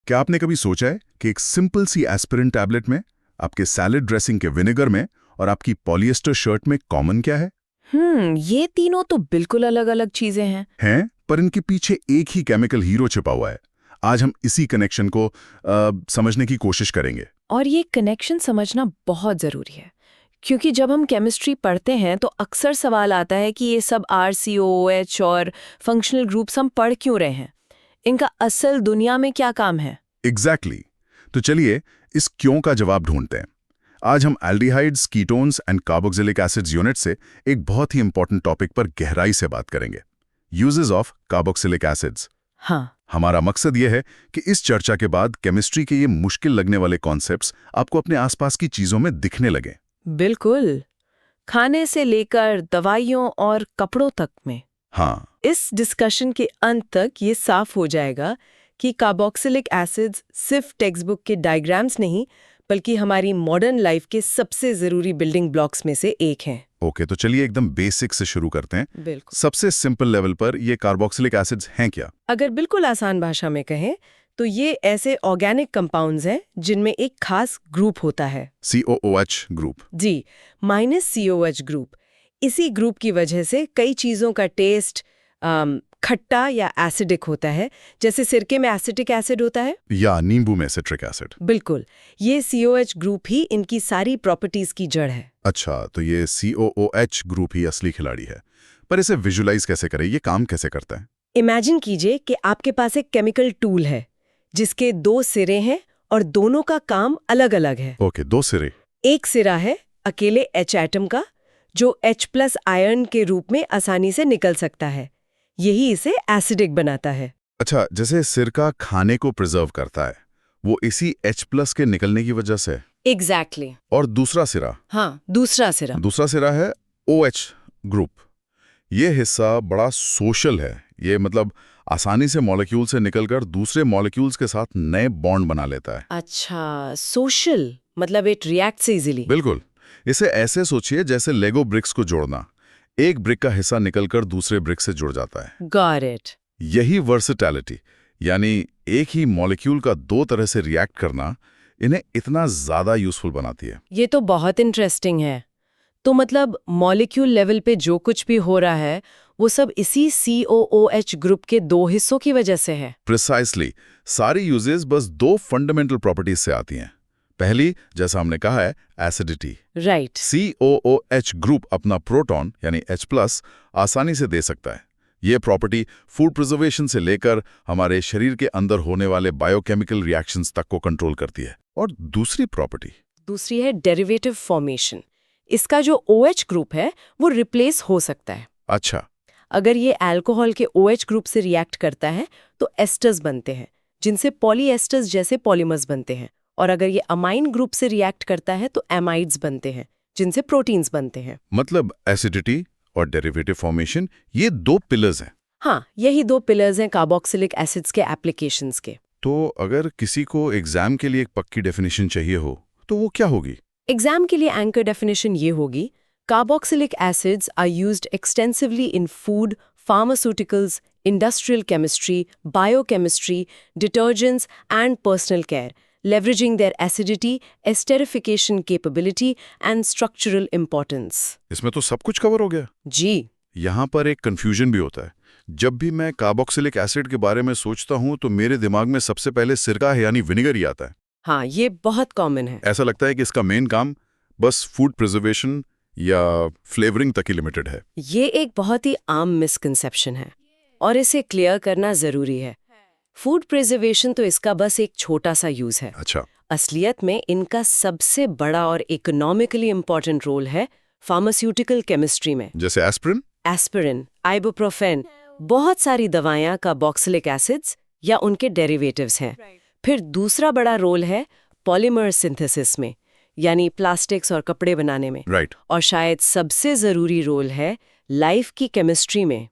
क्या आपने कभी सोचा है कि एक सिंपल सी एस्पिरिन टैबलेट में, आपके सैलेड ड्रेसिंग के विनेगर में और आपकी पॉलिएस्टर शर्ट में कॉमन क्या है? ये तीनों तो बिल्कुल अलग अलग चीजें हैं। पर इनके पीछे एक ही केमिकल हीरो छिपा हुआ है। आज हम इसी कनेक्शन को समझने की कोशिश करेंगे। और ये कनेक्शन समझना बहुत जरूरी है, क्योंकि जब हम केमिस्ट्री पढ़ते हैं तो अक्सर सवाल आता है कि ये सब RCOOH और फंक्शनल ग्रुप्स हम पढ़ क्यों रहे हैं, इनका असल दुनिया में क्या काम है। एग्जैक्टली। तो चलिए इस क्यों का जवाब ढूंढते हैं। आज हम aldehydes, ketones and carboxylic acids unit से एक बहुत ही इंपॉर्टेंट टॉपिक पर गहराई से बात करेंगे, यूजेस ऑफ कार्बोक्सिलिक एसिड्स। हाँ, हमारा मकसद यह है कि इस चर्चा के बाद केमिस्ट्री के ये मुश्किल लगने वाले कॉन्सेप्ट्स आपको अपने आसपास की चीजों में दिखने लगें। बिल्कुल, खाने से लेकर दवाइयों और कपड़ों तक में। हाँ, इस डिस्कशन के अंत तक ये साफ हो जाएगा कि कार्बोक्सिलिक एसिड्स सिर्फ टेक्स्ट बुक के डायग्राम्स नहीं, बल्कि हमारी मॉडर्न लाइफ के सबसे जरूरी बिल्डिंग ब्लॉक्स में से एक हैं। ओके, तो चलिए एकदम बेसिक से शुरू करते हैं। बिल्कुल। सबसे सिंपल लेवल पर ये कार्बोक्सिलिक एसिड्स हैं क्या? अगर बिल्कुल आसान भाषा में कहें तो ये ऐसे ऑर्गेनिक कंपाउंड्स हैं जिनमें एक खास ग्रुप होता है, COOH ग्रुप। जी, -COH ग्रुप। इसी ग्रुप की वजह से कई चीज़ों का टेस्ट खट्टा या एसिडिक होता है, जैसे सिरके में एसिटिक एसिड होता है, या नींबू में सिट्रिक एसिड। बिल्कुल। ये COH ग्रुप ही इनकी सारी प्रॉपर्टीज की जड़ है। अच्छा, तो ये COOH ग्रुप ही असली खिलाड़ी है। पर इसे विजुलाइज कैसे करें, ये काम कैसे करता है? इमेजिन कीजिए कि आपके पास एक केमिकल टूल है जिसके 2 सिरे हैं और दोनों का काम अलग अलग है। ओके, 2 सिरे। एक सिरा है अकेले H एटम का, जो H+ आयन के रूप में आसानी से निकल सकता है। यही इसे एसिडिक बनाता है। अच्छा, जैसे सिरका खाने को प्रिजर्व करता है, वो इसी H+ के निकलने की वजह से। एग्जैक्टली। और दूसरा सिरा? हाँ, दूसरा सिरा है OH ग्रुप। ये हिस्सा बड़ा सोशल है। ये मतलब आसानी से मॉलिक्यूल से निकलकर दूसरे मॉलिक्यूल्स के साथ नए बॉन्ड बना लेता है। अच्छा, सोशल मतलब इट रिएक्ट्स इजीली। बिल्कुल। इसे ऐसे सोचिए जैसे लेगो ब्रिक्स को जोड़ना। एक ब्रिक का हिस्सा निकलकर दूसरे ब्रिक से जुड़ जाता है। Got it. यही वर्सेटैलिटी, यानी एक ही मॉलिक्यूल का 2 तरह से रिएक्ट करना, इन्हें इतना ज्यादा यूजफुल बनाती है। ये तो बहुत इंटरेस्टिंग है। तो मतलब मॉलिक्यूल लेवल पे जो कुछ भी हो रहा है वो सब इसी COOH ग्रुप के 2 हिस्सों की वजह से है। प्रिसाइसली। सारी यूजेस बस 2 फंडामेंटल प्रॉपर्टीज से आती हैं। पहली, जैसा हमने कहा है, एसिडिटी। राइट। COOH ग्रुप अपना प्रोटॉन यानी H+ आसानी से दे सकता है। ये प्रॉपर्टी फूड प्रिजर्वेशन से लेकर हमारे शरीर के अंदर होने वाले बायोकेमिकल रिएक्शंस तक को कंट्रोल करती है। और दूसरी है डेरिवेटिव फॉर्मेशन। इसका जो OH ग्रुप है वो रिप्लेस हो सकता है। अच्छा। अगर ये अल्कोहल के OH ग्रुप से रिएक्ट करता है तो एस्टर्स बनते हैं, जिनसे पॉलीएस्टर्स जैसे पॉलीमर्स बनते हैं। और अगर ये अमाइन ग्रुप से रिएक्ट करता है तो एमाइड्स बनते हैं, जिनसे प्रोटीन्स बनते हैं। मतलब एसिडिटी और डेरिवेटिव फॉर्मेशन, ये 2 पिलर्स हैं। हाँ, यही 2 पिलर्स हैं कार्बोक्सिलिक एसिड्स के एप्लीकेशंस के। तो अगर किसी को एग्जाम के लिए एक पक्की डेफिनेशन चाहिए हो तो वो क्या होगी? एग्जाम के लिए एंकर डेफिनेशन ये होगी: carboxylic acids are used extensively in food, pharmaceuticals, industrial chemistry, biochemistry, detergents and personal care, leveraging their acidity, esterification capability and structural importance. इसमें तो सब कुछ कवर हो गया। जी। यहाँ पर एक कंफ्यूजन भी होता है। जब भी मैं कार्बोक्सिलिक एसिड के बारे में सोचता हूँ तो मेरे दिमाग में सबसे पहले सिरका है यानी विनेगर ही आता है। हाँ, ये बहुत कॉमन है। ऐसा लगता है कि इसका मेन काम बस फूड प्रिजर्वेशन या फ्लेवरिंग तक ही लिमिटेड है। ये एक बहुत ही आम मिसकंसेप्शन है और इसे क्लियर करना जरूरी है। फूड प्रिजर्वेशन तो इसका बस एक छोटा सा यूज है। अच्छा। असलियत में इनका सबसे बड़ा और इकोनॉमिकली इंपॉर्टेंट रोल है फार्मास्यूटिकल केमिस्ट्री में। जैसे एस्पिरिन, आइबुप्रोफेन, बहुत सारी दवाइयां कार्बोक्सिलिक एसिड्स या उनके डेरिवेटिव्स हैं। फिर दूसरा बड़ा रोल है पॉलीमर सिंथेसिस में, यानी प्लास्टिक्स और कपड़े बनाने में। और शायद सबसे जरूरी रोल है लाइफ की केमिस्ट्री में।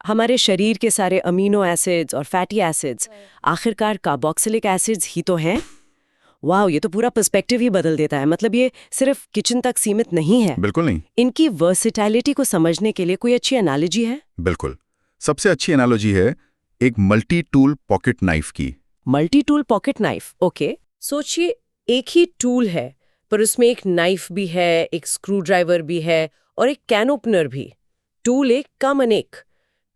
हमारे शरीर के सारे अमीनो एसिड्स और फैटी एसिड्स आखिरकार कार्बोक्सिलिक एसिड्स ही तो हैं। वाह, ये तो पूरा पर्सपेक्टिव ही बदल देता है। मतलब ये सिर्फ किचन तक सीमित नहीं है। बिल्कुल नहीं। इनकी वर्सेटैलिटी को समझने के लिए कोई अच्छी एनालॉजी है? बिल्कुल। सबसे अच्छी एनालॉजी है एक मल्टी टूल पॉकेट नाइफ की। Multi tool pocket knife, okay. सोचिए एक ही टूल है पर उसमें एक नाइफ भी है, एक स्क्रू ड्राइवर भी है और एक कैन ओपनर भी। टूल एक काम अनेक।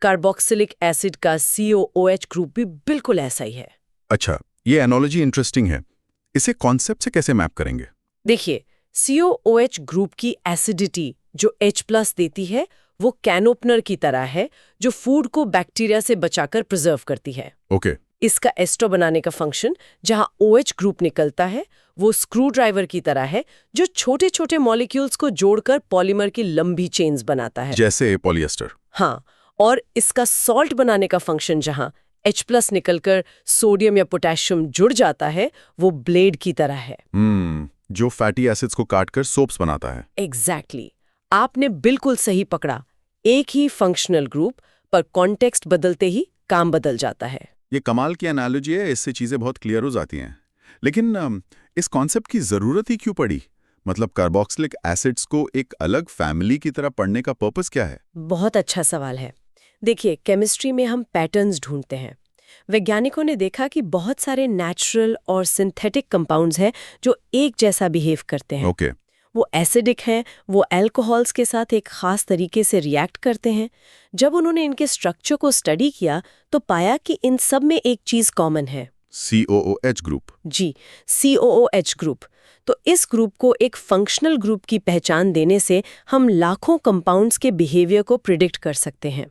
कार्बोक्सिलिक एसिड का COOH ग्रुप भी बिल्कुल ऐसा ही है। अच्छा, ये एनोलॉजी इंटरेस्टिंग है। इसे कॉन्सेप्ट से कैसे मैप करेंगे? देखिए, COOH ग्रुप की एसिडिटी जो H+ देती है वो कैन ओपनर की तरह है जो फूड को बैक्टीरिया से बचाकर प्रिजर्व करती है। ओके। इसका एस्टर बनाने का फंक्शन जहां OH ग्रुप निकलता है वो स्क्रू ड्राइवर की तरह है जो छोटे छोटे मॉलिक्यूल्स को जोड़कर पॉलीमर की लंबी चेन्स बनाता है, जैसे पॉलिएस्टर। हाँ। और इसका सॉल्ट बनाने का फंक्शन जहां H+ निकलकर सोडियम या पोटेशियम जुड़ जाता है वो ब्लेड की तरह है। जो फैटी एसिड्स को काटकर सोप्स बनाता है। एग्जैक्टली आपने बिल्कुल सही पकड़ा। एक ही फंक्शनल ग्रुप पर कॉन्टेक्स्ट बदलते ही काम बदल जाता है। ये कमाल की एनालॉजी है, इससे चीजें बहुत क्लियर हो जाती हैं। लेकिन इस कॉन्सेप्ट की जरूरत ही क्यों पड़ी? मतलब कार्बोक्सिलिक एसिड्स को एक अलग फैमिली की तरह पढ़ने का पर्पस क्या है? बहुत अच्छा सवाल है। देखिए, केमिस्ट्री में हम पैटर्न्स ढूंढते हैं। वैज्ञानिकों ने देखा कि बहुत सारे नेचुरल और सिंथेटिक कंपाउंड्स हैं जो एक जैसा बिहेव करते हैं। ओके। वो एसिडिक हैं, वो अल्कोहल्स के साथ एक खास तरीके से रिएक्ट करते हैं। जब उन्होंने इनके स्ट्रक्चर को स्टडी किया तो पाया कि इन सब में एक चीज कॉमन है। COOH group. जी, COOH ग्रुप। तो इस ग्रुप को एक फंक्शनल ग्रुप की पहचान देने से हम लाखों कंपाउंड्स के बिहेवियर को प्रिडिक्ट कर सकते हैं।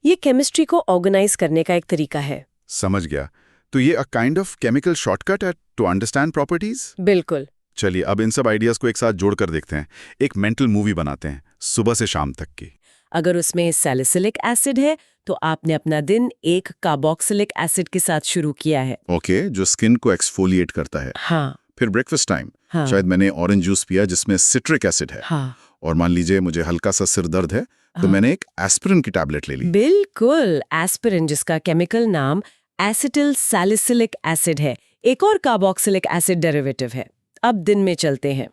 ये केमिस्ट्री को ऑर्गेनाइज करने का एक तरीका है। समझ गया। तो ये a kind of chemical shortcut है टू अंडरस्टैंड प्रॉपर्टीज? बिल्कुल। चलिए अब इन सब आइडियाज को एक साथ जोड़कर देखते हैं। एक मेंटल मूवी बनाते हैं सुबह से शाम तक की। अगर उसमें सैलिसिलिक एसिड है तो आपने अपना दिन एक कार्बोक्सिलिक एसिड के साथ शुरू किया है। ओके, जो स्किन को एक्सफोलिएट करता है। हाँ। फिर ब्रेकफास्ट टाइम, हाँ। शायद मैंने ऑरेंज जूस पिया जिसमें सिट्रिक एसिड है। हाँ। और मान लीजिए मुझे हल्का सा सिर दर्द है तो मैंने एक एस्पिरिन की टैबलेट ले ली। बिल्कुल, एस्पिरिन जिसका केमिकल नाम एसिटिल सैलिसिलिक एसिड है, एक और कार्बोक्सिलिक एसिड डेरिवेटिव है। अब दिन में चलते हैं।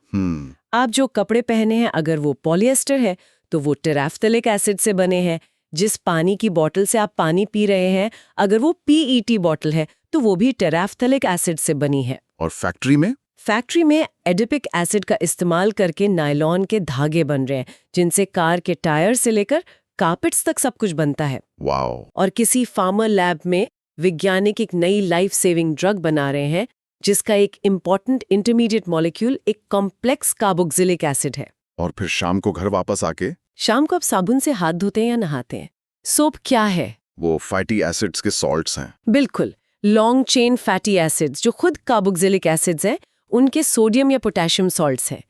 आप जो कपड़े पहने हैं अगर वो पॉलिएस्टर है तो वो टेराफ्थलिक एसिड से बने हैं। जिस पानी की बोतल से आप पानी पी रहे हैं अगर वो PET बोतल है तो वो भी टेराफ्थलिक एसिड से बनी है। और फैक्ट्री में एडिपिक एसिड का इस्तेमाल करके नायलॉन के धागे बन रहे हैं जिनसे कार के टायर से लेकर कार्पेट्स तक सब कुछ बनता है। वाओ। और किसी फार्मर लैब में वैज्ञानिक एक नई लाइफ सेविंग ड्रग बना रहे हैं जिसका एक इम्पॉर्टेंट इंटरमीडिएट मॉलिक्यूल एक कॉम्प्लेक्स कार्बोक्सिलिक एसिड है। और फिर शाम को घर वापस आके शाम को आप साबुन से हाथ धोते हैं या नहाते हैं? सोप क्या है? वो फैटी एसिड्स के सॉल्ट्स हैं। बिल्कुल, लॉन्ग चेन फैटी एसिड्स जो खुद कार्बोक्सिलिक एसिड्स हैं उनके सोडियम या पोटेशियम सॉल्ट्स हैं।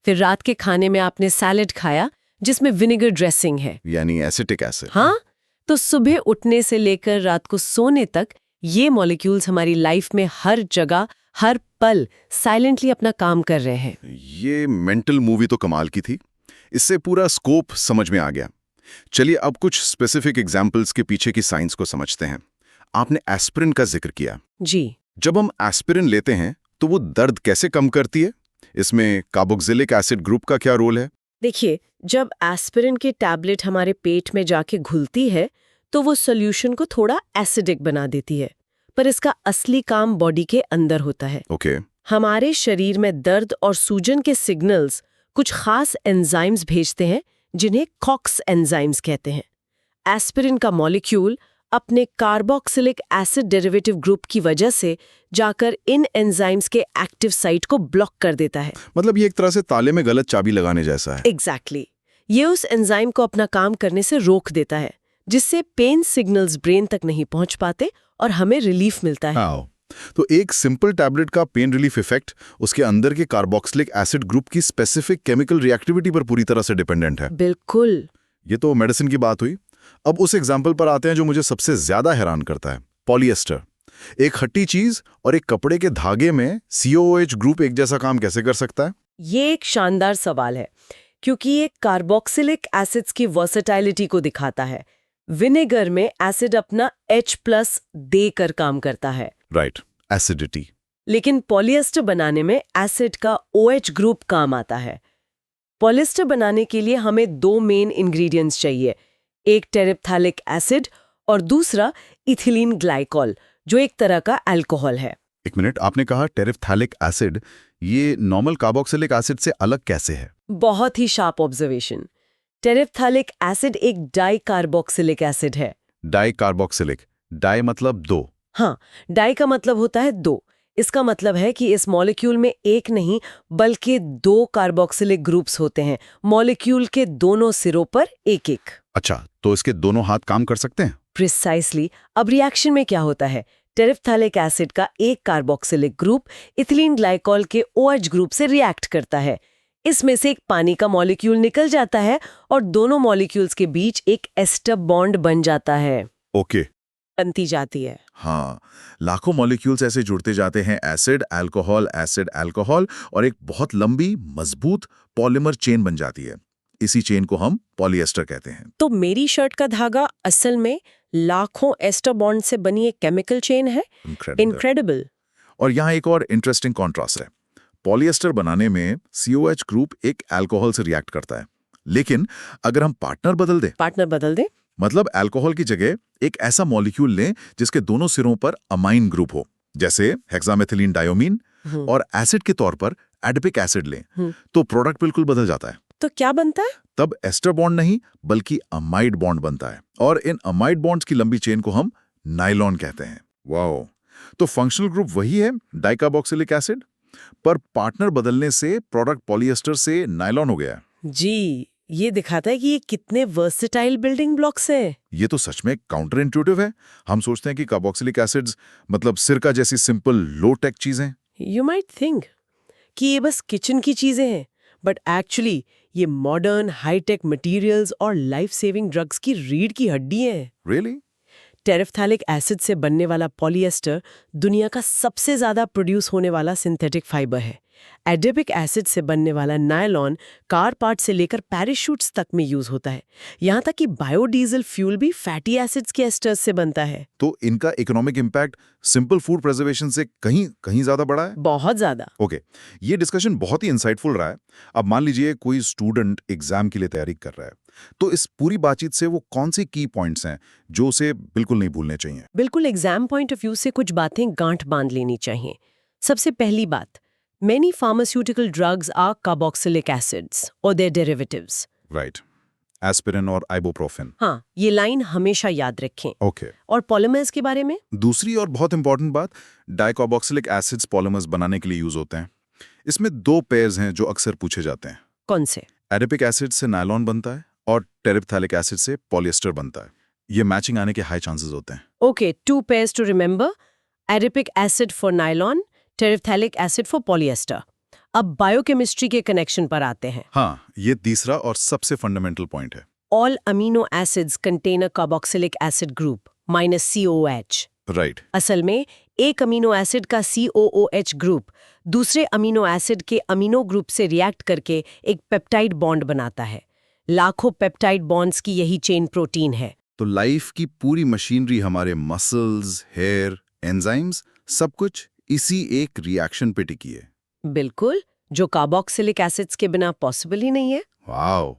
फिर रात के खाने में आपने सैलेड खाया जिसमें विनेगर ड्रेसिंग है, यानी एसिटिक एसिड। हाँ, तो सुबह उठने से लेकर रात को सोने तक ये मॉलिक्यूल्स हमारी लाइफ में हर जगह हर पल साइलेंटली अपना काम कर रहे हैं। ये मेंटल मूवी तो कमाल की थी। इससे पूरा स्कोप समझ में आ गया। चलिए अब कुछ स्पेसिफिक एग्जाम्पल्स के पीछे की साइंस को समझते हैं। आपने एस्पिरिन का जिक्र किया। जी। जब हम एस्पिरिन लेते हैं तो वो दर्द कैसे कम करती है? इसमें कार्बोक्सिलिक एसिड ग्रुप का क्या रोल है? देखिए, जब एस्पिरिन की टैबलेट हमारे पेट में जाके घुलती है तो वो सॉल्यूशन को थोड़ा एसिडिक बना देती है, पर इसका असली काम बॉडी के अंदर होता है। ओके। हमारे शरीर में दर्द और सूजन के सिग्नल्स कुछ खास एंजाइम्स भेजते हैं जिन्हें कॉक्स एंजाइम्स कहते हैं। एस्पिरिन का मॉलिक्यूल अपने कार्बोक्सिलिक एसिड डेरिवेटिव ग्रुप की वजह से जाकर इन एंजाइम्स के एक्टिव साइट को ब्लॉक कर देता है। मतलब ये एक तरह से ताले में गलत चाबी लगाने जैसा है। एग्जैक्टली। ये उस एंजाइम को अपना काम करने से रोक देता है जिससे पेन सिग्नल्स ब्रेन तक नहीं पहुंच पाते और हमें रिलीफ मिलता है। हाँ। तो एक सिंपल टैबलेट का पेन रिलीफ इफेक्ट उसके अंदर के कार्बोक्सिलिक एसिड ग्रुप की स्पेसिफिक केमिकल रिएक्टिविटी पर पूरी तरह से डिपेंडेंट है। बिल्कुल। ये तो मेडिसिन की बात हुई। अब उस एग्जाम्पल पर आते हैं जो मुझे सबसे ज्यादा हैरान करता है, पॉलिएस्टर। एक खट्टी चीज और एक कपड़े के धागे में COOH ग्रुप एक जैसा काम कैसे कर सकता है? ये एक शानदार सवाल है क्योंकि ये कार्बोक्सिलिक एसिड्स की वर्सेटाइलिटी को दिखाता है। विनेगर में एसिड अपना H+ देकर काम करता है। Right, acidity. लेकिन पॉलिएस्टर बनाने में एसिड का OH ग्रुप काम आता है। पॉलिएस्टर बनाने के लिए हमें 2 मेन इंग्रेडिएंट्स चाहिए, एक टेरिप्थैलिक एसिड और दूसरा इथिलीन ग्लाइकॉल जो एक तरह का अल्कोहल है। एक मिनट, आपने कहा टेरिफ्थैलिक एसिड, ये नॉर्मल कार्बोक्सिलिक एसिड से अलग कैसे है? बहुत ही शार्प ऑब्जर्वेशन। टेरिफ्थैलिक एसिड एक डाई कार्बोक्सिलिक एसिड है। डाई कार्बोक्सिलिक, डाई मतलब दो। हाँ, डाई का मतलब होता है दो। इसका मतलब है कि इस मॉलिक्यूल में एक नहीं बल्कि दो कार्बोक्सिलिक ग्रुप्स होते हैं, मॉलिक्यूल के दोनों सिरों पर एक एक। अच्छा, तो इसके दोनों हाथ काम कर सकते हैं? प्रिसाइसली। अब रिएक्शन में क्या होता है, टेरिफ्थैलिक एसिड का एक कार्बोक्सिलिक ग्रुप इथिलीन ग्लाइकॉल के OH ग्रुप से रिएक्ट करता है। इसमें से एक पानी का मॉलिक्यूल निकल जाता है और दोनों मॉलिक्यूल्स के बीच एक एस्टर बॉन्ड बन जाता है, ओके। बनती जाती है। हाँ, लाखों मॉलिक्यूल्स ऐसे जुड़ते जाते हैं, एसिड अल्कोहल, और एक बहुत लंबी मजबूत पॉलीमर चेन बन जाती है। इसी चेन को हम पॉलीएस्टर कहते हैं। तो मेरी शर्ट का धागा असल में लाखों एस्टर बॉन्ड से बनी एक केमिकल चेन है। इनक्रेडिबल। और यहाँ एक और इंटरेस्टिंग कॉन्ट्रास्ट है। पॉलीएस्टर बनाने में COH ग्रुप एक अल्कोहल से रिएक्ट करता है, लेकिन अगर हम पार्टनर बदल दें, मतलब अल्कोहल की जगह एक ऐसा मॉलिक्यूल लें जिसके दोनों सिरों पर अमाइन ग्रुप हो, जैसे हेक्सामेथिलीन डायोमीन, और एसिड के तौर पर एडिपिक एसिड लें, तो प्रोडक्ट बिल्कुल बदल जाता है। तो क्या बनता है? तब एस्टर बॉन्ड नहीं बल्कि अमाइड बॉन्ड बनता है, और इन अमाइड बॉन्ड्स की लंबी चेन को हम नायलॉन कहते हैं। वाओ! तो फंक्शनल ग्रुप वही है, डाइकार्बोक्सिलिक एसिड, पर पार्टनर बदलने से प्रोडक्ट पॉलीएस्टर से नायलॉन हो गया। जी, ये दिखाता है कि ये कितने वर्सेटाइल बिल्डिंग ब्लॉक्स हैं। ये तो सच में काउंटर इंट्यूटिव है। हम सोचते हैं कि कार्बोक्सिलिक एसिड्स मतलब सिरका जैसी सिंपल लो टेक चीजें। यू माइट थिंक कि ये बस किचन की चीजें हैं, बट एक्चुअली ये मॉडर्न हाईटेक मटेरियल्स और लाइफ सेविंग ड्रग्स की रीढ़ की हड्डी हैं। रियली? टेरिफ्थैलिक एसिड से बनने वाला पॉलीएस्टर दुनिया का सबसे ज्यादा प्रोड्यूस होने वाला सिंथेटिक फाइबर है। एडिपिक एसिड से बनने वाला नायलॉन कार पार्ट से लेकर पैराशूट्स तक में यूज होता है। यहाँ तक कि बायोडीजल फ्यूल भी फैटी एसिड्स के एस्टर्स से बनता है। तो इनका economic impact simple food preservation से कहीं ज्यादा बड़ा है? बहुत ज्यादा। ओके, ये डिस्कशन बहुत ही इंसाइटफुल रहा है। अब मान लीजिए कोई स्टूडेंट एग्जाम के लिए तैयारी कर रहा है, तो इस पूरी बातचीत से वो कौन से की पॉइंट्स हैं जो उसे बिल्कुल नहीं भूलने चाहिए? बिल्कुल एग्जाम पॉइंट ऑफ व्यू से कुछ बातें गांठ बांध लेनी चाहिए। सबसे पहली बात, many pharmaceutical drugs are carboxylic acids or their derivatives. Right, aspirin और आइबुप्रोफेन। हाँ, ये लाइन हमेशा याद रखें। ओके। और पॉलीमर्स के बारे में? दूसरी और बहुत इंपॉर्टेंट बात, डाइकार्बोक्सिलिक एसिड्स पॉलीमर्स बनाने के लिए यूज होते हैं। इसमें दो पेयर्स हैं जो अक्सर पूछे जाते हैं। कौन से? एडिपिक एसिड से नायलॉन बनता है और टेरिफ्थैलिक एसिड से पॉलीएस्टर बनता है। ये मैचिंग आने के हाई चांसेस होते हैं। Okay, two pairs to remember. Adipic acid for nylon, terephthalic acid for polyester. अब बायोकेमिस्ट्री के कनेक्शन पर आते हैं। हाँ, ये तीसरा और सबसे फंडामेंटल पॉइंट है। All amino acids contain a carboxylic acid group minus COOH. Right. असल में एक अमीनो एसिड का COOH ग्रुप दूसरे अमीनो एसिड के अमीनो ग्रुप से रिएक्ट करके एक पेप्टाइड बॉन्ड बनाता है। लाखों पेप्टाइड बॉन्ड्स की यही चेन प्रोटीन है। तो लाइफ की पूरी मशीनरी, हमारे मसल्स, हेयर, एंजाइम्स, सब कुछ इसी एक रिएक्शन पे टिकी है। बिल्कुल, जो कार्बोक्सिलिक एसिड्स के बिना पॉसिबल ही नहीं है। Wow!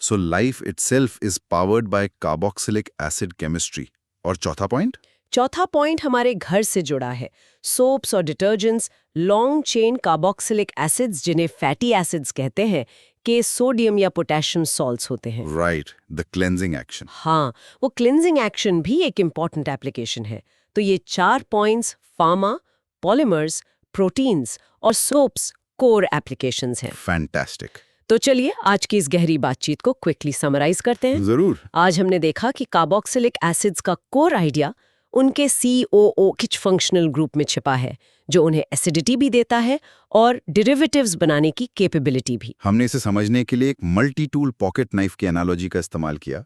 So life itself is powered by carboxylic acid chemistry. और चौथा पॉइंट? चौथा पॉइंट हमारे घर से जुड़ा है। सोप्स और detergents long chain carboxylic acids, जिन्हें फैटी एसिड्स कहते हैं, के सोडियम या पोटेशियम सॉल्ट्स होते हैं। Right, the cleansing action. हाँ, वो क्लिनजिंग एक्शन भी एक इम्पॉर्टेंट एप्लीकेशन है। तो ये 4 पॉइंट्स फार्मा, पॉलीमर्स, प्रोटीन्स और सोप्स कोर एप्लीकेशंस हैं। फैंटास्टिक। तो चलिए आज की इस गहरी बातचीत को क्विकली समराइज करते हैं। जरूर। आज हमने देखा कि कार्बोक्सिलिक एसिड्स का कोर आइडिया उनके COOH फंक्शनल ग्रुप में छिपा है, जो उन्हें एसिडिटी भी देता है और डेरिवेटिव्स बनाने की कैपेबिलिटी भी। हमने इसे समझने के लिए एक मल्टी टूल पॉकेट नाइफ की एनालॉजी का इस्तेमाल किया।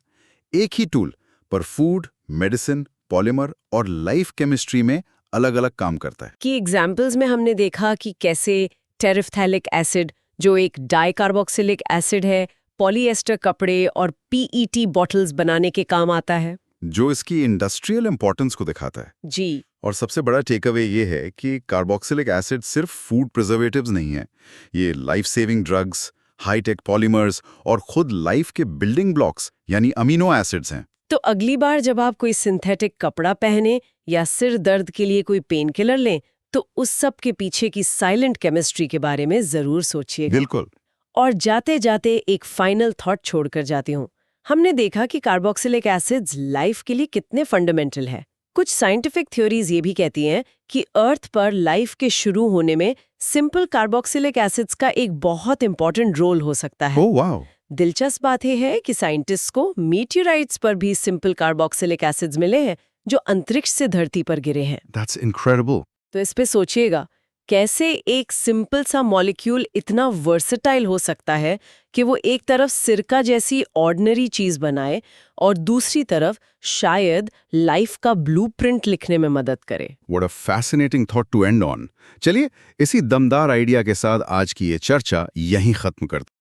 एक ही टूल पर फूड, मेडिसिन, पॉलीमर और लाइफ केमिस्ट्री में अलग-अलग काम करता है। कि एग्जाम्पल्स में हमने देखा कि कैसे टेरिफ्थैलिक एसिड, जो एक डाइकार्बोक्सिलिक एसिड है, पॉलीएस्टर कपड़े और PET बॉटल्स बनाने के काम आता है, जो इसकी इंडस्ट्रियल इंपॉर्टेंस को दिखाता है। जी। और सबसे बड़ा टेकअवे ये है कि कार्बोक्सिलिक एसिड सिर्फ फूड प्रिजर्वेटिव्स नहीं है, ये life saving drugs, high tech polymers और खुद लाइफ के बिल्डिंग ब्लॉक्स यानी अमीनो एसिड्स हैं। तो अगली बार जब आप कोई सिंथेटिक कपड़ा पहने या सिर दर्द के लिए कोई पेन किलर लें, तो उस सब के पीछे की साइलेंट केमिस्ट्री के बारे में जरूर सोचिएगा। बिल्कुल। और जाते जाते एक फाइनल थॉट छोड़कर जाती हूँ। हमने देखा कि कार्बोक्सिलिक एसिड्स लाइफ के लिए कितने फंडामेंटल है। कुछ साइंटिफिक थ्योरीज ये भी कहती हैं कि अर्थ पर लाइफ के शुरू होने में सिंपल कार्बोक्सिलिक एसिड्स का एक बहुत इंपॉर्टेंट रोल हो सकता है। Oh wow. दिलचस्प बात यह है कि साइंटिस्ट्स को मीटियोराइट्स पर भी सिंपल कार्बोक्सिलिक एसिड्स मिले हैं जो अंतरिक्ष से धरती पर गिरे हैं। That's incredible. तो इस पे सोचिएगा, कैसे एक सिंपल सा मॉलिक्यूल इतना वर्सेटाइल हो सकता है कि वो एक तरफ सिरका जैसी ऑर्डिनरी चीज बनाए और दूसरी तरफ शायद लाइफ का ब्लूप्रिंट लिखने में मदद करे। What a fascinating thought to end on. चलिए इसी दमदार आइडिया के साथ आज की ये चर्चा यहीं खत्म करते हैं।